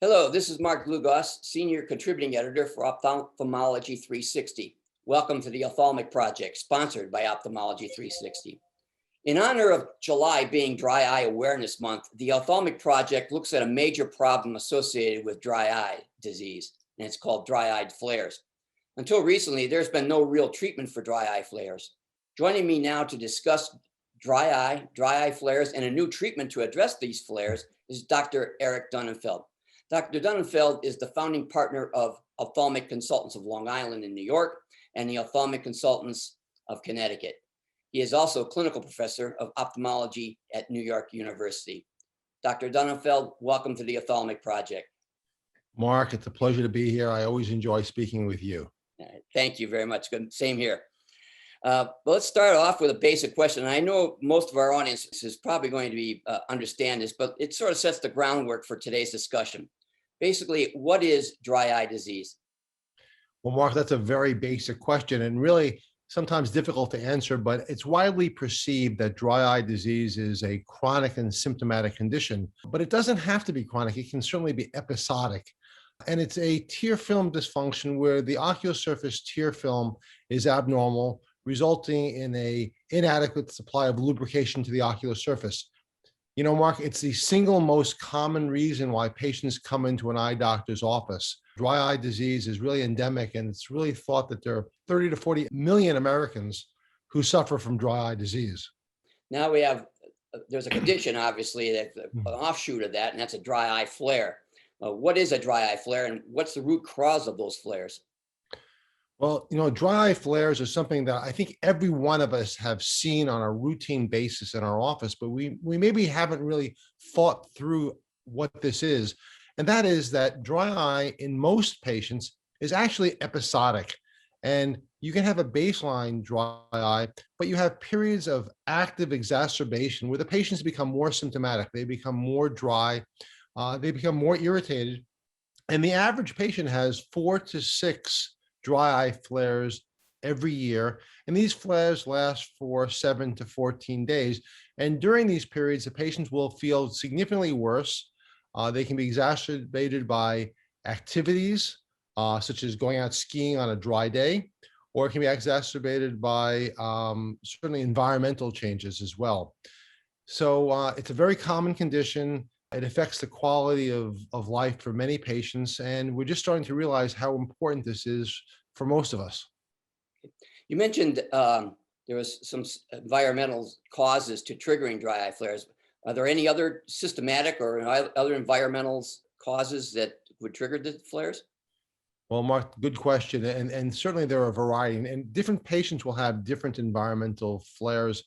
Hello, this is Mark Dlugoss, Senior Contributing Editor for Ophthalmology 360. Welcome to the Ophthalmic Project, sponsored by Ophthalmology 360. In honor of July being Dry Eye Awareness Month, the Ophthalmic Project looks at a major problem associated with dry eye disease, and it's called dry-eyed flares. Until recently, there's been no real treatment for dry eye flares. Joining me now to discuss dry eye flares, and a new treatment to address these flares is Dr. Eric Donnenfeld. Dr. Donnenfeld is the founding partner of Ophthalmic Consultants of Long Island in New York and the Ophthalmic Consultants of Connecticut. He is also a clinical professor of ophthalmology at New York University. Dr. Donnenfeld, welcome to the Ophthalmic Project. Mark, it's a pleasure to be here. I always enjoy speaking with you. Thank you very much. Good. Same here. But let's start off with a basic question. I know most of our audience is probably going to be understand this, but it sort of sets the groundwork for today's discussion. Basically, what is dry eye disease? Well, Mark, that's a very basic question and really sometimes difficult to answer, but it's widely perceived that dry eye disease is a chronic and symptomatic condition, but it doesn't have to be chronic. It can certainly be episodic. And it's a tear film dysfunction where the ocular surface tear film is abnormal, resulting in an inadequate supply of lubrication to the ocular surface. You know, Mark, it's the single most common reason why patients come into an eye doctor's office. Dry eye disease is really endemic, and it's really thought that there are 30 to 40 million Americans who suffer from dry eye disease. Now there's a condition, obviously, that's an offshoot of that, and that's a dry eye flare. What is a dry eye flare, and what's the root cause of those flares? Well, you know, dry eye flares are something that I think every one of us have seen on a routine basis in our office, but we maybe haven't really thought through what this is. And that is that dry eye in most patients is actually episodic. And you can have a baseline dry eye, but you have periods of active exacerbation where the patients become more symptomatic. They become more dry, they become more irritated. And the average patient has 4 to 6 dry eye flares every year. And these flares last for 7 to 14 days. And during these periods, the patients will feel significantly worse. They can be exacerbated by activities, such as going out skiing on a dry day, or it can be exacerbated by certainly environmental changes as well. So it's a very common condition. It affects the quality of life for many patients, and we're just starting to realize how important this is for most of us. You mentioned there was some environmental causes to triggering dry eye flares. Are there any other systematic or other environmental causes that would trigger the flares? Well, Mark, good question. And certainly there are a variety, and different patients will have different environmental flares.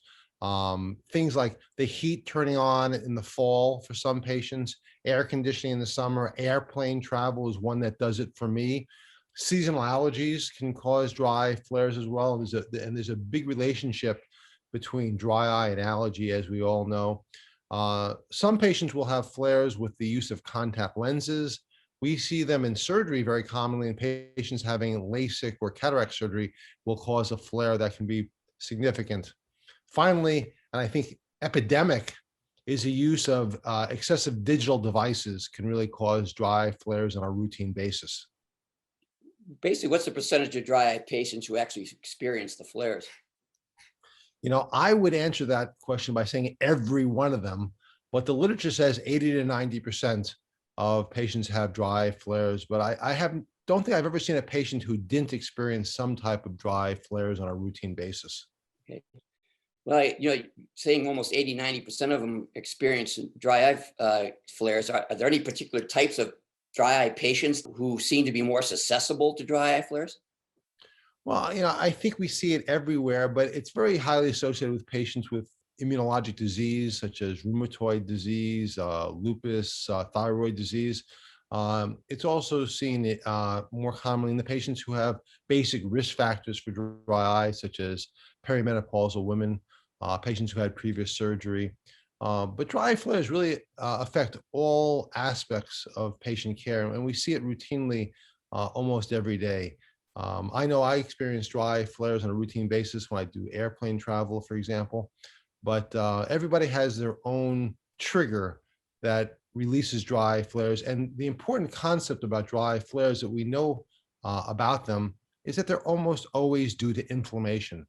Things like the heat turning on in the fall for some patients, air conditioning in the summer, airplane travel is one that does it for me. Seasonal allergies can cause dry flares as well. There's a big relationship between dry eye and allergy, as we all know. Some patients will have flares with the use of contact lenses. We see them in surgery very commonly, and patients having LASIK or cataract surgery will cause a flare that can be significant. Finally, and I think epidemic, is the use of excessive digital devices can really cause dry flares on a routine basis. Basically, what's the percentage of dry eye patients who actually experience the flares? You know, I would answer that question by saying every one of them, but the literature says 80 to 90% of patients have dry flares, but I don't think I've ever seen a patient who didn't experience some type of dry flares on a routine basis. Okay. Well, saying almost 80, 90% of them experience dry eye flares. Are there any particular types of dry eye patients who seem to be more susceptible to dry eye flares? Well, you know, I think we see it everywhere, but it's very highly associated with patients with immunologic disease, such as rheumatoid disease, lupus, thyroid disease. It's also seen more commonly in the patients who have basic risk factors for dry eye, such as perimenopausal women, patients who had previous surgery. But dry eye flares really affect all aspects of patient care, and we see it routinely almost every day. I know I experience dry flares on a routine basis when I do airplane travel, for example, but everybody has their own trigger that releases dry eye flares. And the important concept about dry eye flares that we know about them is that they're almost always due to inflammation.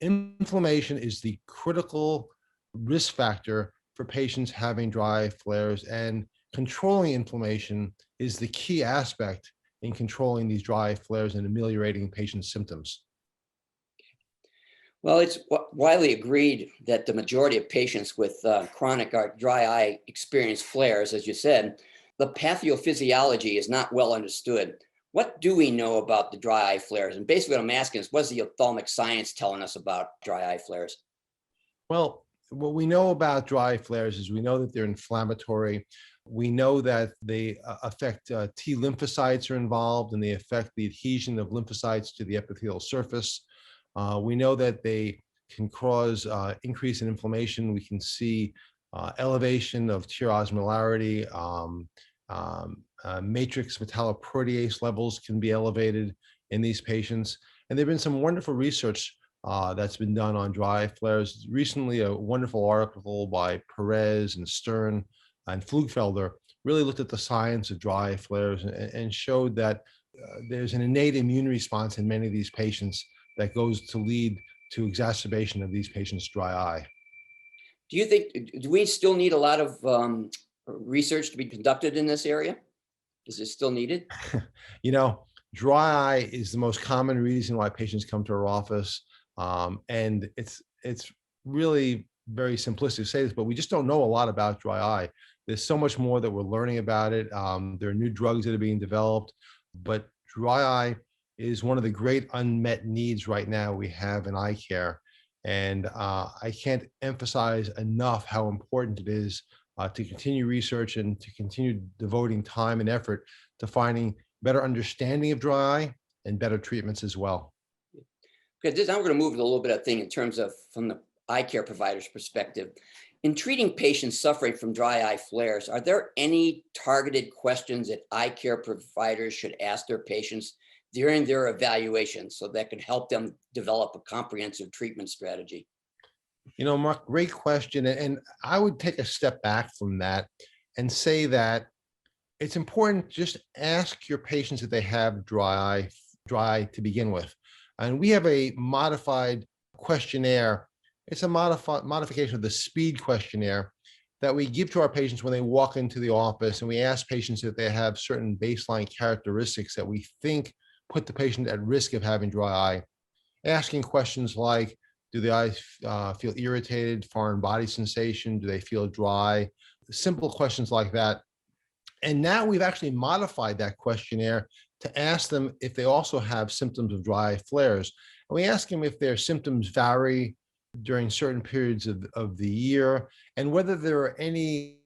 Inflammation is the critical risk factor for patients having dry eye flares, and controlling inflammation is the key aspect in controlling these dry eye flares and ameliorating patients' symptoms. Well, it's widely agreed that the majority of patients with chronic or dry eye experience flares, as you said. The pathophysiology is not well understood. What do we know about the dry eye flares? And basically what I'm asking is, what's the ophthalmic science telling us about dry eye flares? Well, what we know about dry eye flares is we know that they're inflammatory. We know that they affect T lymphocytes are involved, and they affect the adhesion of lymphocytes to the epithelial surface. We know that they can cause increase in inflammation. We can see elevation of tear osmolarity. Matrix metalloprotease levels can be elevated in these patients. And there have been some wonderful research that's been done on dry eye flares. Recently, a wonderful article by Perez and Stern and Flugfelder really looked at the science of dry eye flares and showed that there's an innate immune response in many of these patients that goes to lead to exacerbation of these patients' dry eye. Do you think, do we still need a lot of research to be conducted in this area? Is it still needed? You know, dry eye is the most common reason why patients come to our office. And it's really very simplistic to say this, but we just don't know a lot about dry eye. There's so much more that we're learning about it. There are new drugs that are being developed, but dry eye is one of the great unmet needs right now we have in eye care. And I can't emphasize enough how important it is to continue research and to continue devoting time and effort to finding better understanding of dry eye and better treatments as well. Okay, now we're going to move to a little bit of thing in terms of from the eye care provider's perspective. In treating patients suffering from dry eye flares, are there any targeted questions that eye care providers should ask their patients during their evaluation so that could help them develop a comprehensive treatment strategy? You know, Mark, great question. And I would take a step back from that and say that it's important to just ask your patients if they have dry eye to begin with. And we have a modified questionnaire. It's a modification of the SPEED questionnaire that we give to our patients when they walk into the office. And we ask patients if they have certain baseline characteristics that we think put the patient at risk of having dry eye. Asking questions like, do the eyes feel irritated, foreign body sensation? Do they feel dry? Simple questions like that. And now we've actually modified that questionnaire to ask them if they also have symptoms of dry eye flares. And we ask them if their symptoms vary during certain periods of the year, and whether there are any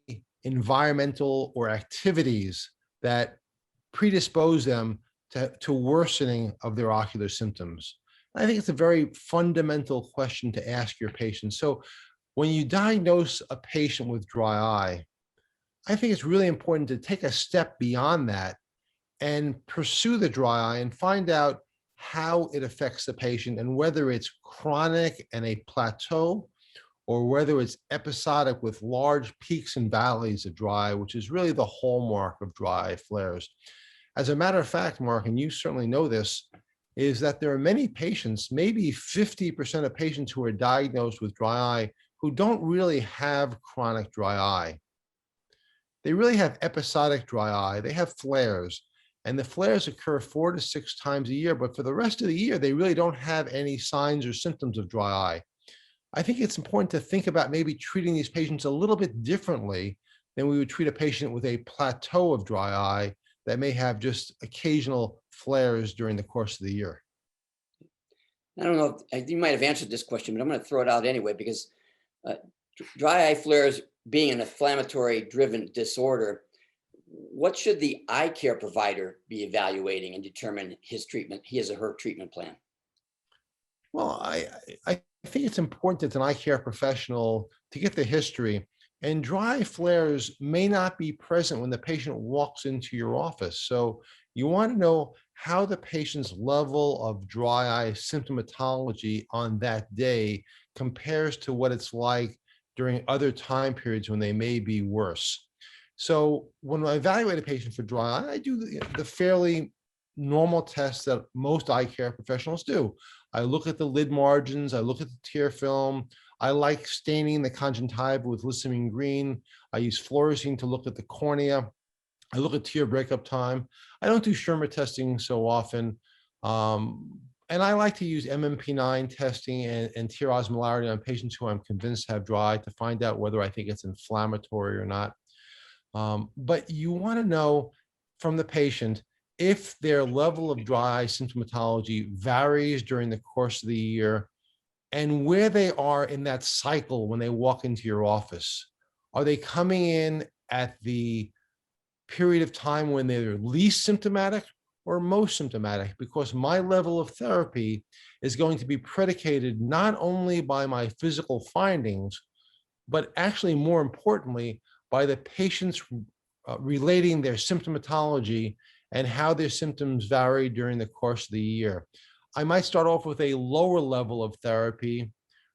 environmental or activities that predispose them to worsening of their ocular symptoms. I think it's a very fundamental question to ask your patients. So when you diagnose a patient with dry eye, I think it's really important to take a step beyond that and pursue the dry eye and find out how it affects the patient and whether it's chronic and a plateau or whether it's episodic with large peaks and valleys of dry eye, which is really the hallmark of dry eye flares. As a matter of fact, Mark, and you certainly know this, is that there are many patients, maybe 50% of patients who are diagnosed with dry eye who don't really have chronic dry eye. They really have episodic dry eye. They have flares, and the flares occur 4 to 6 times a year, but for the rest of the year, they really don't have any signs or symptoms of dry eye. I think it's important to think about maybe treating these patients a little bit differently than we would treat a patient with a plateau of dry eye that may have just occasional flares during the course of the year. I don't know if you might have answered this question, but I'm going to throw it out anyway, because dry eye flares being an inflammatory driven disorder, what should the eye care provider be evaluating and determine his or her treatment plan? Well, I think it's important as an eye care professional to get the history. And dry flares may not be present when the patient walks into your office. So you want to know how the patient's level of dry eye symptomatology on that day compares to what it's like during other time periods when they may be worse. So when I evaluate a patient for dry eye, I do the fairly normal tests that most eye care professionals do. I look at the lid margins, I look at the tear film, I like staining the conjunctiva with lissamine green. I use fluorescein to look at the cornea. I look at tear breakup time. I don't do Schirmer testing so often. And I like to use MMP9 testing and tear osmolarity on patients who I'm convinced have dry eye to find out whether I think it's inflammatory or not. But you want to know from the patient if their level of dry eye symptomatology varies during the course of the year and where they are in that cycle when they walk into your office. Are they coming in at the period of time when they're least symptomatic or most symptomatic? Because my level of therapy is going to be predicated not only by my physical findings, but actually more importantly, by the patients relating their symptomatology and how their symptoms vary during the course of the year. I might start off with a lower level of therapy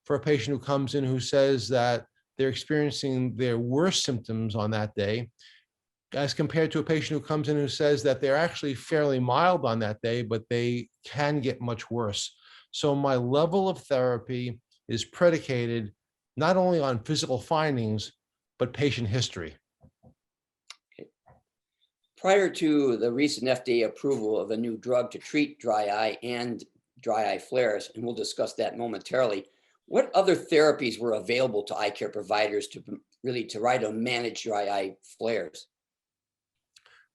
for a patient who comes in who says that they're experiencing their worst symptoms on that day, as compared to a patient who comes in who says that they're actually fairly mild on that day, but they can get much worse. So my level of therapy is predicated not only on physical findings, but patient history. Prior to the recent FDA approval of a new drug to treat dry eye and dry eye flares, and we'll discuss that momentarily, what other therapies were available to eye care providers to really try to manage dry eye flares?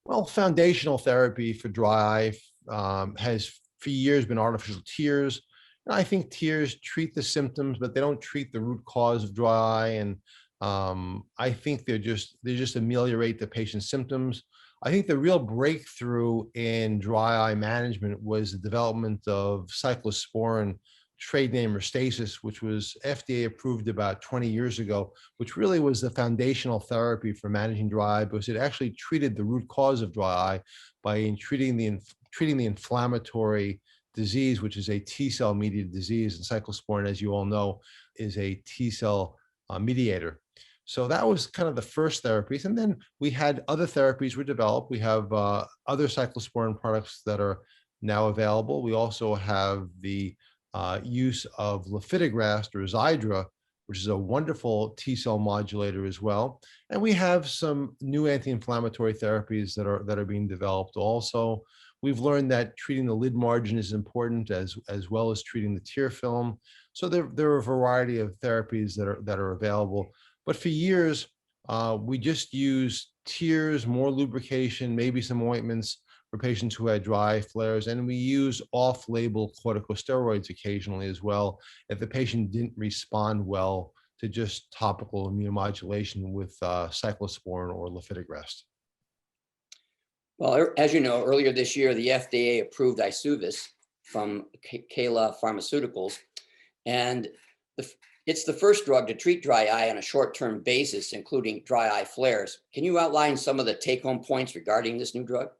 Well, foundational therapy for dry eye has for years been artificial tears. And I think tears treat the symptoms, but they don't treat the root cause of dry eye. And I think they just ameliorate the patient's symptoms. I think the real breakthrough in dry eye management was the development of cyclosporin, trade name Restasis, which was FDA approved about 20 years ago, which really was the foundational therapy for managing dry eye because it actually treated the root cause of dry eye by treating the inflammatory disease, which is a T cell mediated disease. And cyclosporin, as you all know, is a T cell mediator. So that was kind of the first therapies. And then we had other therapies were developed. We have other cyclosporin products that are now available. We also have the use of lifitegrast or Xiidra, which is a wonderful T cell modulator as well. And we have some new anti-inflammatory therapies that are being developed also. We've learned that treating the lid margin is important as well as treating the tear film. So there are a variety of therapies that are available. But for years, we just used tears, more lubrication, maybe some ointments for patients who had dry flares. And we use off-label corticosteroids occasionally as well if the patient didn't respond well to just topical immunomodulation with cyclosporin or lifitegrast. Well, as you know, earlier this year, the FDA approved Eysuvis from Kala Pharmaceuticals, and it's the first drug to treat dry eye on a short-term basis, including dry eye flares. Can you outline some of the take-home points regarding this new drug?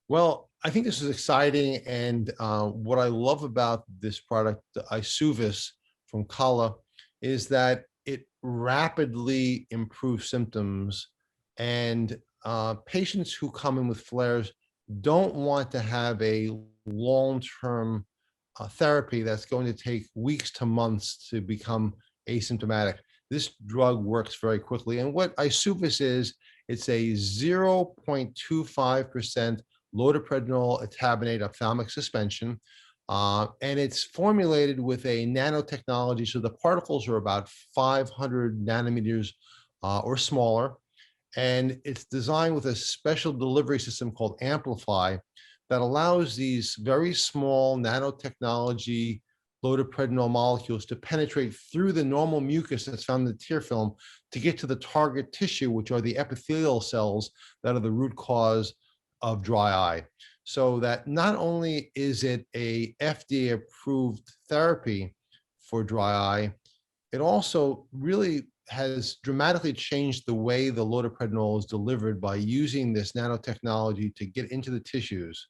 Well, I think this is exciting. And what I love about this product, the Eysuvis from Kala, is that it rapidly improves symptoms. And patients who come in with flares don't want to have a long-term therapy that's going to take weeks to months to become asymptomatic. This drug works very quickly. And what Eysuvis is, it's a 0.25% lodiprednol etabonate ophthalmic suspension. And it's formulated with a nanotechnology. So the particles are about 500 nanometers or smaller. And it's designed with a special delivery system called Amplify that allows these very small nanotechnology lodiprednol molecules to penetrate through the normal mucus that's found in the tear film to get to the target tissue, which are the epithelial cells that are the root cause of dry eye. So that not only is it a FDA approved therapy for dry eye, it also really has dramatically changed the way the lodiprednol is delivered by using this nanotechnology to get into the tissues.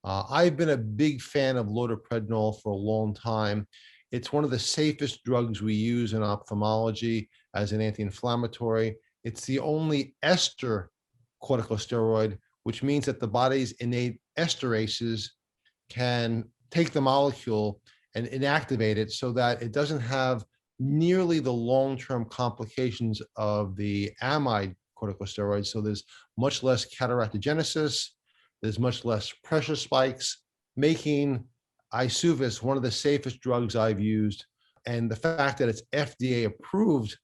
I've been a big fan of lodiprednol for a long time. It's one of the safest drugs we use in ophthalmology as an anti-inflammatory. It's the only ester corticosteroid, which means that the body's innate esterases can take the molecule and inactivate it so that it doesn't have nearly the long-term complications of the amide corticosteroids. So there's much less cataractogenesis, there's much less pressure spikes, making Eysuvis one of the safest drugs I've used. And the fact that it's FDA approved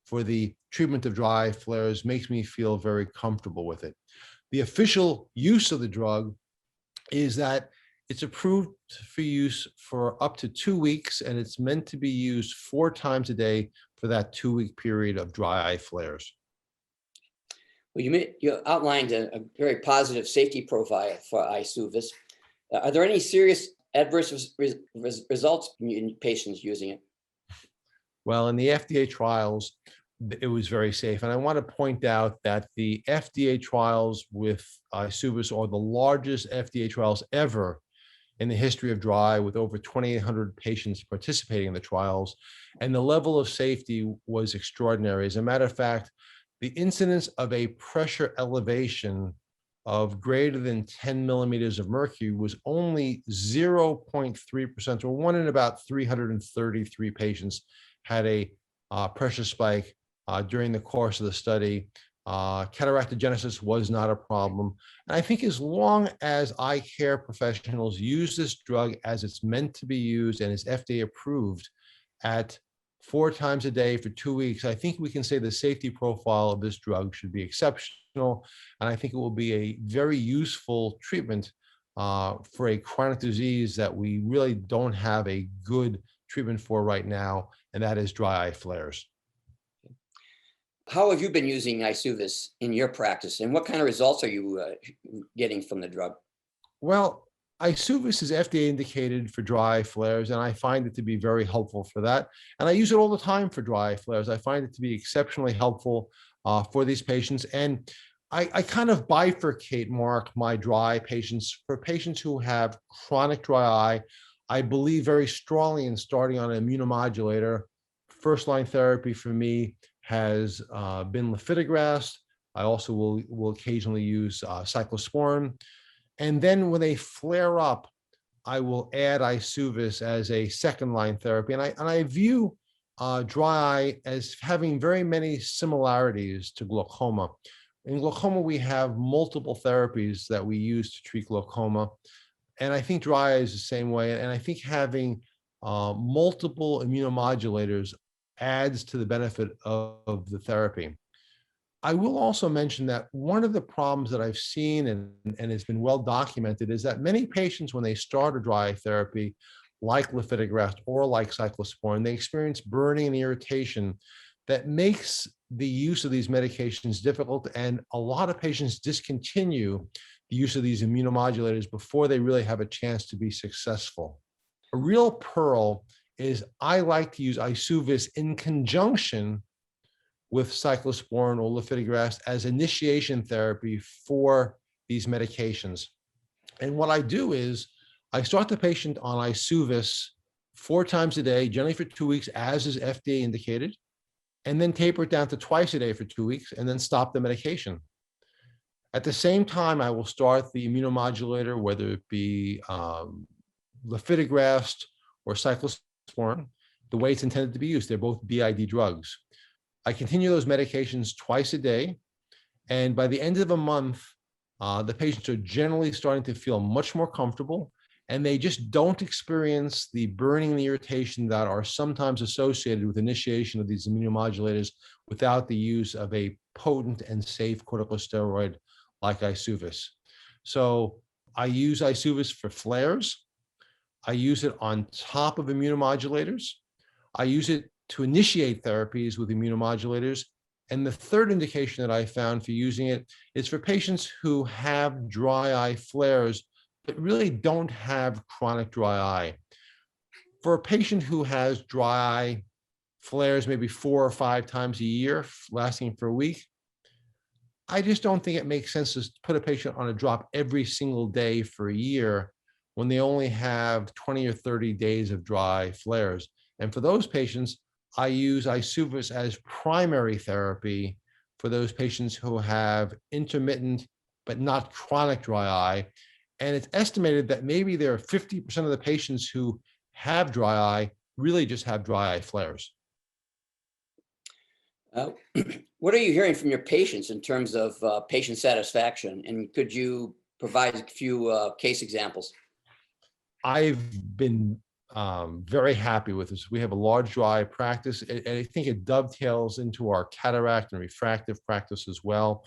for the treatment of dry eye flares makes me feel very comfortable with it. The official use of the drug is that it's approved for use for up to 2 weeks, and it's meant to be used 4 times a day for that 2-week period of dry eye flares. Well, you outlined a very positive safety profile for Eysuvis. Are there any serious adverse results in patients using it? Well, in the FDA trials, it was very safe. And I want to point out that the FDA trials with Eysuvis are the largest FDA trials ever in the history of dry, with over 2,800 patients participating in the trials. And the level of safety was extraordinary. As a matter of fact, the incidence of a pressure elevation of greater than 10 millimeters of mercury was only 0.3%, or 1 in about 333 patients had a pressure spike during the course of the study. Cataractogenesis was not a problem. And I think as long as eye care professionals use this drug as it's meant to be used and is FDA approved at 4 times a day for 2 weeks, I think we can say the safety profile of this drug should be exceptional. And I think it will be a very useful treatment for a chronic disease that we really don't have a good treatment for right now, and that is dry eye flares. How have you been using Eysuvis in your practice, and what kind of results are you getting from the drug? Well, Eysuvis is FDA indicated for dry eye flares, and I find it to be very helpful for that. And I use it all the time for dry eye flares. I find it to be exceptionally helpful for these patients. And I kind of bifurcate, Mark, my dry eye patients. For patients who have chronic dry eye, I believe very strongly in starting on an immunomodulator. First line therapy for me has been lifitegrast. I also will occasionally use cyclosporin. And then when they flare up, I will add Eysuvis as a second line therapy. And I view dry eye as having very many similarities to glaucoma. In glaucoma, we have multiple therapies that we use to treat glaucoma. And I think dry eye is the same way. And I think having multiple immunomodulators adds to the benefit of the therapy. I will also mention that one of the problems that I've seen and has been well documented is that many patients, when they start a dry eye therapy, like lifitegrast or like cyclosporin, they experience burning and irritation that makes the use of these medications difficult. And a lot of patients discontinue the use of these immunomodulators before they really have a chance to be successful. A real pearl is I like to use Eysuvis in conjunction with cyclosporin or lifitegrast as initiation therapy for these medications. And what I do is I start the patient on Eysuvis 4 times a day, generally for 2 weeks, as is FDA indicated, and then taper it down to twice a day for 2 weeks, and then stop the medication. At the same time, I will start the immunomodulator, whether it be lifitegrast or cyclosporin, the way it's intended to be used. They're both BID drugs. I continue those medications twice a day. And by the end of a month, the patients are generally starting to feel much more comfortable, and they just don't experience the burning and the irritation that are sometimes associated with initiation of these immunomodulators without the use of a potent and safe corticosteroid like Eysuvis. So I use Eysuvis for flares. I use it on top of immunomodulators. I use it to initiate therapies with immunomodulators. And the third indication that I found for using it is for patients who have dry eye flares, but really don't have chronic dry eye. For a patient who has dry eye flares maybe 4 or 5 times a year, lasting for a week, I just don't think it makes sense to put a patient on a drop every single day for a year when they only have 20 or 30 days of dry flares. And for those patients, I use Eysuvis as primary therapy for those patients who have intermittent but not chronic dry eye. And it's estimated that maybe there are 50% of the patients who have dry eye really just have dry eye flares. Uh, what are you hearing from your patients in terms of patient satisfaction? And could you provide a few case examples? I've been very happy with this. We have a large dry eye practice, and I think it dovetails into our cataract and refractive practice as well.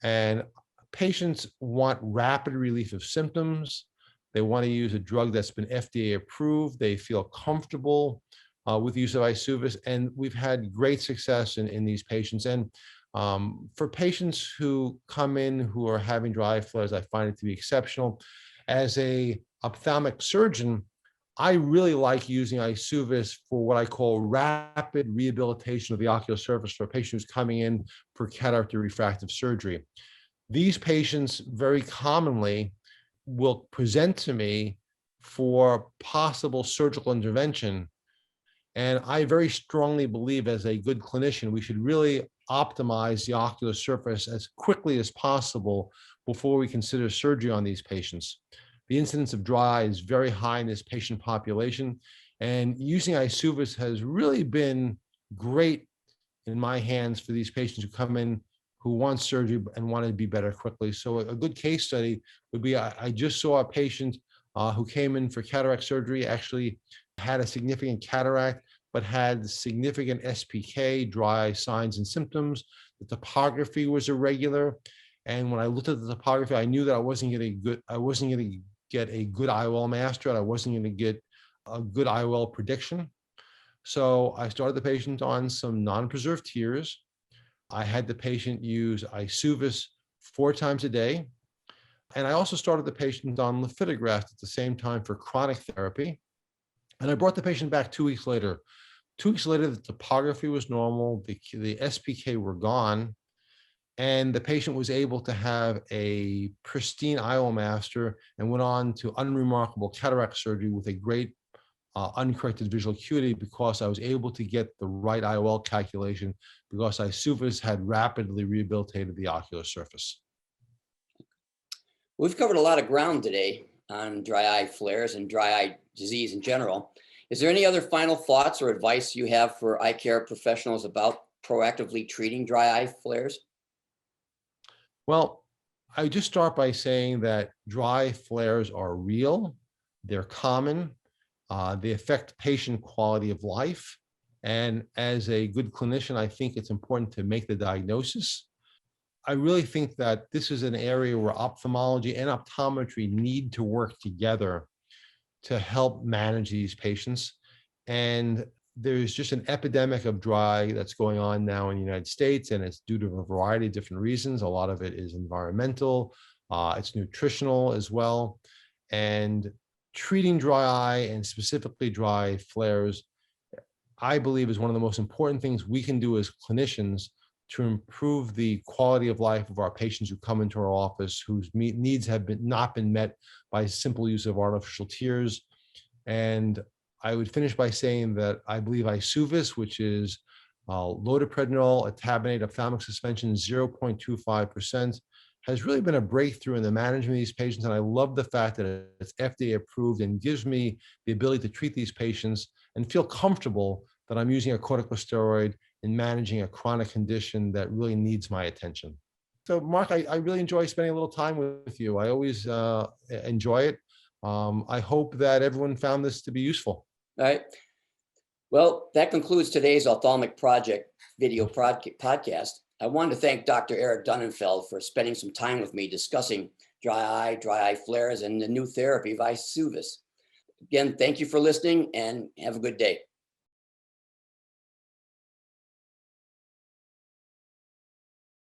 And patients want rapid relief of symptoms. They want to use a drug that's been FDA approved. They feel comfortable with the use of Eysuvis, and we've had great success in these patients. And for patients who come in who are having dry eye flares, I find it to be exceptional. As a ophthalmic surgeon, I really like using Eysuvis for what I call rapid rehabilitation of the ocular surface for a patient who's coming in for cataract or refractive surgery. These patients very commonly will present to me for possible surgical intervention. And I very strongly believe, as a good clinician, we should really optimize the ocular surface as quickly as possible before we consider surgery on these patients. The incidence of dry eye is very high in this patient population, and using Eysuvis has really been great in my hands for these patients who come in who want surgery and want to be better quickly. So a good case study would be, I just saw a patient who came in for cataract surgery, actually had a significant cataract, but had significant SPK, dry eye signs and symptoms. The topography was irregular. And when I looked at the topography, I knew that I wasn't going to get a good IOL master, and I wasn't going to get a good IOL prediction. So I started the patient on some non-preserved tears. I had the patient use Eysuvis 4 times a day. And I also started the patient on lifitegrast at the same time for chronic therapy. And I brought the patient back 2 weeks later. 2 weeks later, the topography was normal, the SPK were gone, and the patient was able to have a pristine IOL master and went on to unremarkable cataract surgery with a great uncorrected visual acuity, because I was able to get the right IOL calculation, because Eysuvis had rapidly rehabilitated the ocular surface. We've covered a lot of ground today on dry eye flares and dry eye disease in general. Is there any other final thoughts or advice you have for eye care professionals about proactively treating dry eye flares? Well, I would just start by saying that dry flares are real, they're common, they affect patient quality of life. And as a good clinician, I think it's important to make the diagnosis. I really think that this is an area where ophthalmology and optometry need to work together to help manage these patients. And there's just an epidemic of dry that's going on now in the United States, and it's due to a variety of different reasons. A lot of it is environmental, it's nutritional as well. And treating dry eye, and specifically dry flares, I believe is one of the most important things we can do as clinicians to improve the quality of life of our patients who come into our office, whose needs have not been met by simple use of artificial tears. And I would finish by saying that I believe Eysuvis, which is loteprednol, etabinate, ophthalmic suspension, 0.25%, has really been a breakthrough in the management of these patients. And I love the fact that it's FDA approved and gives me the ability to treat these patients and feel comfortable that I'm using a corticosteroid in managing a chronic condition that really needs my attention. So Mark, I really enjoy spending a little time with you. I always enjoy it. I hope that everyone found this to be useful. All right. Well, that concludes today's Ophthalmic Project video podcast. I wanted to thank Dr. Eric Donnenfeld for spending some time with me discussing dry eye flares, and the new therapy of Eysuvis. Again, thank you for listening, and have a good day.